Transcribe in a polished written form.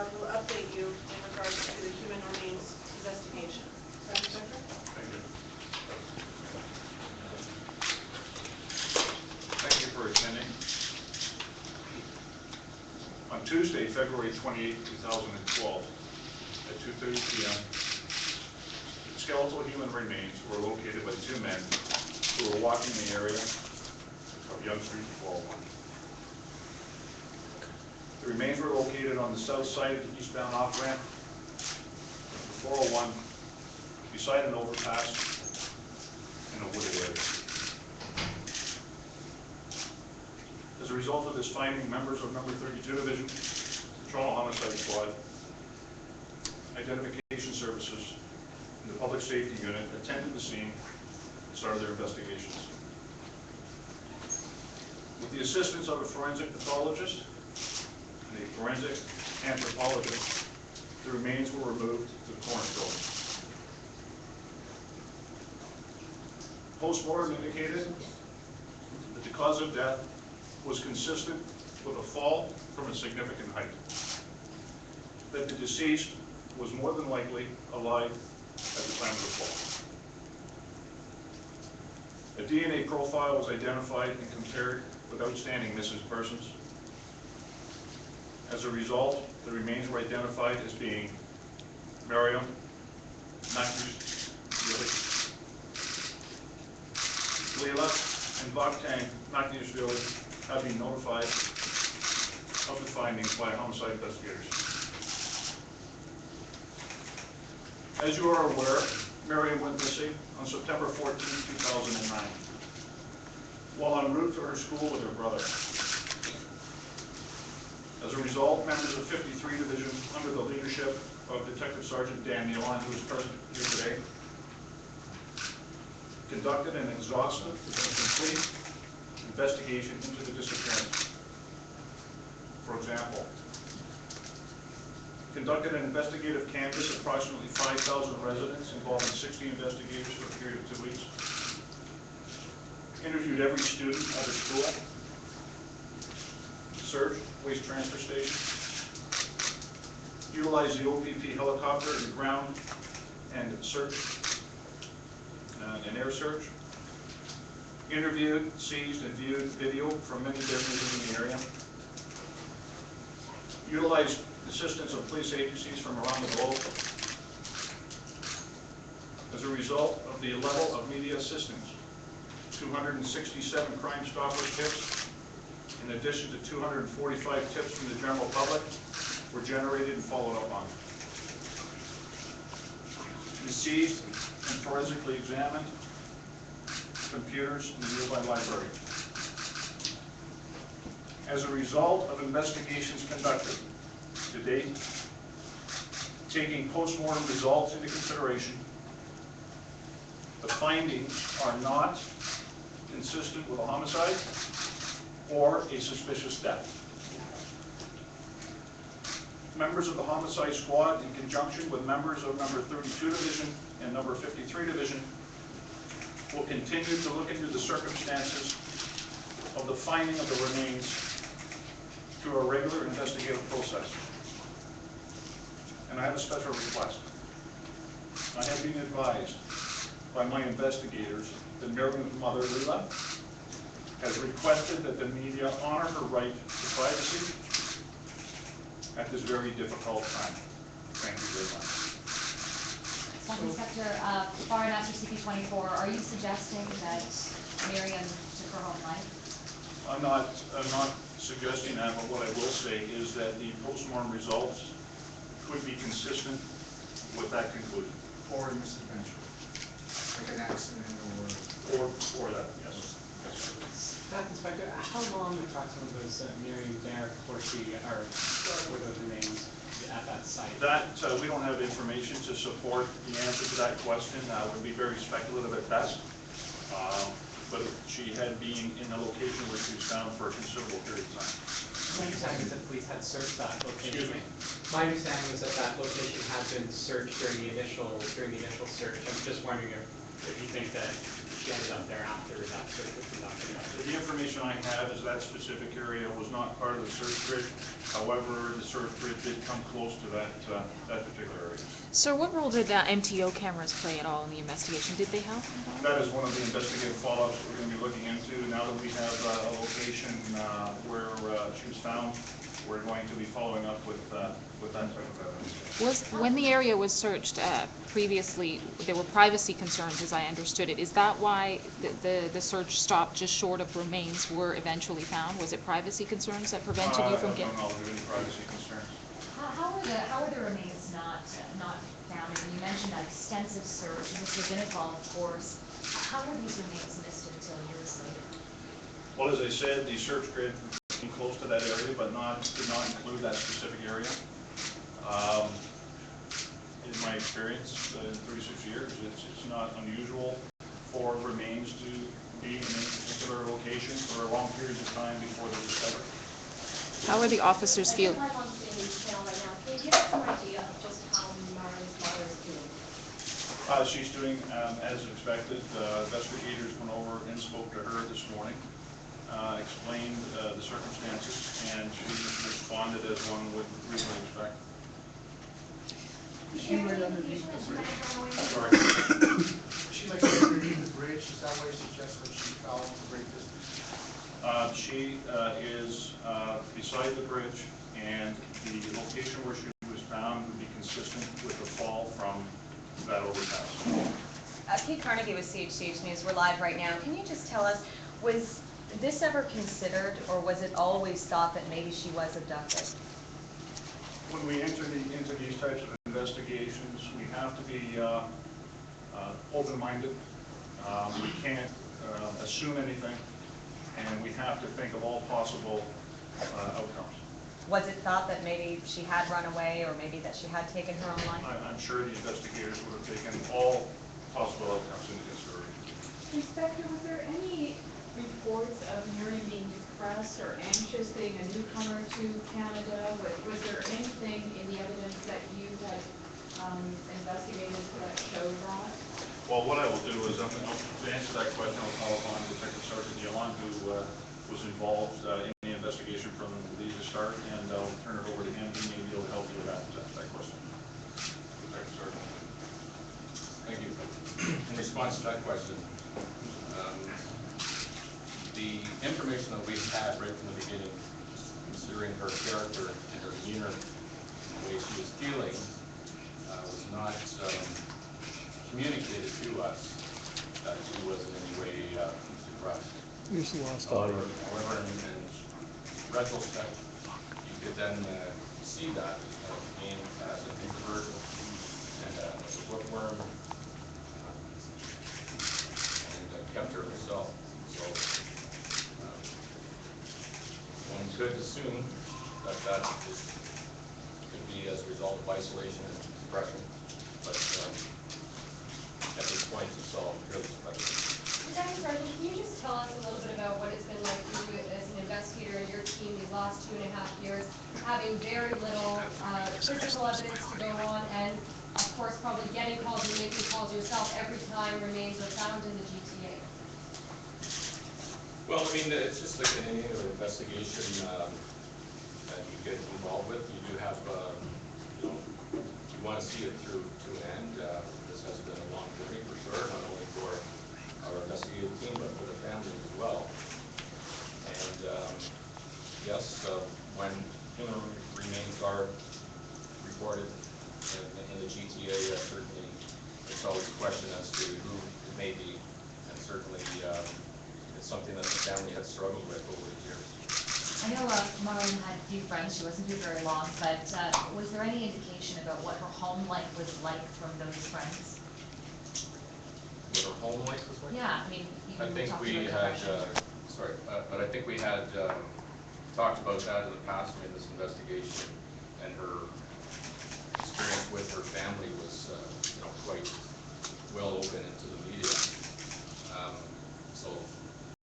will update you in regards to the human remains investigation. Thank you. Thank you. Thank you for attending. On Tuesday, February 28, 2012, at 2:30 p.m., skeletal human remains were located by two men who were walking the area of Yonge Street 401. The remains were located on the south side of the eastbound off-ramp, the 401, beside an overpass in a wooded area. As a result of this finding, members of Number 32 Division, Toronto Homicide Squad, Identification Services, and the Public Safety Unit attended the scene and started their investigations. With the assistance of a forensic pathologist and a forensic anthropologist, the remains were removed to the coroner's building. Post-mortem indicated that the cause of death was consistent with a fall from a significant height, that the deceased was more than likely alive at the time of the fall. A DNA profile was identified and compared with outstanding missing persons. As a result, the remains were identified as being Mariam, Makhniashvili, Leila, and Makhniashvili have been notified of the findings by homicide investigators. As you are aware, Mariam went missing on September 14, 2009, while en route to her school with her brother. As a result, members of 53 Division, under the leadership of Detective Sergeant Dan Milan, who is present here today, conducted an exhaustive and complete investigation into the disappearance. For example, conducted an investigative canvass of approximately 5,000 residents involving 60 investigators for a period of 2 weeks. Interviewed every student at her school. Searched waste transfer station. Utilized the OPP helicopter in the ground and search and air search. Interviewed, seized, and viewed video from many businesses in the area. Utilized assistance of police agencies from around the globe. As a result of the level of media assistance, 267 Crime Stoppers tips, in addition to 245 tips from the general public, were generated and followed up on. We seized and forensically examined computers in the nearby library. As a result of investigations conducted to date, taking post-mortem results into consideration, the findings are not consistent with a homicide or a suspicious death. Members of the Homicide Squad, in conjunction with members of Number 32 Division and Number 53 Division, will continue to look into the circumstances of the finding of the remains through a regular investigative process. And I have a special request. I have been advised by my investigators that Mariam's mother, Leila, has requested that the media honor her right to privacy at this very difficult time. Thank you very much. Inspector, Foreign Master CP24, are you suggesting that Mariam took her own life? I'm not suggesting that, but what I will say is that the postmortem results could be consistent with that conclusion. Or a misadventure, like an accident or that, yes. Inspector, how long approximately was Mariam there before were those remains at that site? That, we don't have information to support the answer to that question. It would be very speculative at best. But she had been in the location where she was found for a considerable period of time. My understanding is that police had searched that location. Excuse me? My understanding was that that location had been searched during the initial search. I'm just wondering if you think that she ended up there after that search was conducted. The information I have is that specific area was not part of the search grid. However, the search grid did come close to that particular area. Sir, what role did MTO cameras play at all in the investigation? Did they help? That is one of the investigative follow-ups we're going to be looking into. Now that we have a location where she was found, we're going to be following up with that type of evidence. When the area was searched previously, there were privacy concerns, as I understood it. Is that why the search stopped just short of remains were eventually found? Was it privacy concerns that prevented you from getting? I don't know of any privacy concerns. How were the remains not found? And you mentioned that extensive search, and this was involved, of course. How were these remains missed until years later? Well, as I said, the search grid came close to that area, but did not include that specific area. In my experience, in 36 years, it's not unusual for remains to be in a particular location for long periods of time before they're discovered. How are the officers feel? Live on today's channel right now. Can you give us some idea of just how Mariam's mother is doing? She's doing as expected. Investigators went over and spoke to her this morning, explained the circumstances, and she responded as one would reasonably expect. Is there any indication that she might have run away? Sorry. She likes to underneath the bridge, is that why you suggest when she fell into the bridge? She is beside the bridge, and the location where she was found would be consistent with the fall from that overpass. Kate Carnegie with CHCH News. We're live right now. Can you just tell us, was this ever considered, or was it always thought that maybe she was abducted? When we enter into these types of investigations, we have to be open-minded. We can't assume anything, and we have to think of all possible outcomes. Was it thought that maybe she had run away, or maybe that she had taken her own life? I'm sure the investigators would have taken all possible outcomes into consideration. Inspector, was there any reports of Mariam being depressed or anxious being a newcomer to Canada? Was there anything in the evidence that you had investigated that showed that? Well, what I will do is, to answer that question, I'll call upon Detective Sergeant Yolande, who was involved in the investigation from the start, and I'll turn it over to him. He may be able to help you with that question. Detective Sergeant. Thank you. In response to that question, the information that we've had right from the beginning, considering her character and her demeanor, the way she was feeling, was not communicated to us that she was in any way depressed. However, in retrospect, you could then see that again as an introvert and as a bookworm, and kept her herself. So one could assume that could be as a result of isolation and depression, but at this point it's all fairly speculative. Detective Sergeant, can you just tell us a little bit about what it's been like for you as an investigator and your team these last 2.5 years, having very little physical evidence to go on, and of course probably getting calls and making calls yourself every time remains are found in the GTA? Well, I mean, it's just like any other investigation that you get involved with. You do have, you want to see it through to an end. This has been a long journey for sure, not only for our investigative team, but for the family as well. And yes, when human remains are reported in the GTA, certainly there's always a question as to who it may be, and certainly it's something that the family has struggled with over the years. I know Mariam had a few friends. She wasn't here very long, but was there any indication about what her home life was like from those friends? What her home life was like? Yeah, I mean, I think we had, but I think we had talked about that in the past in this investigation.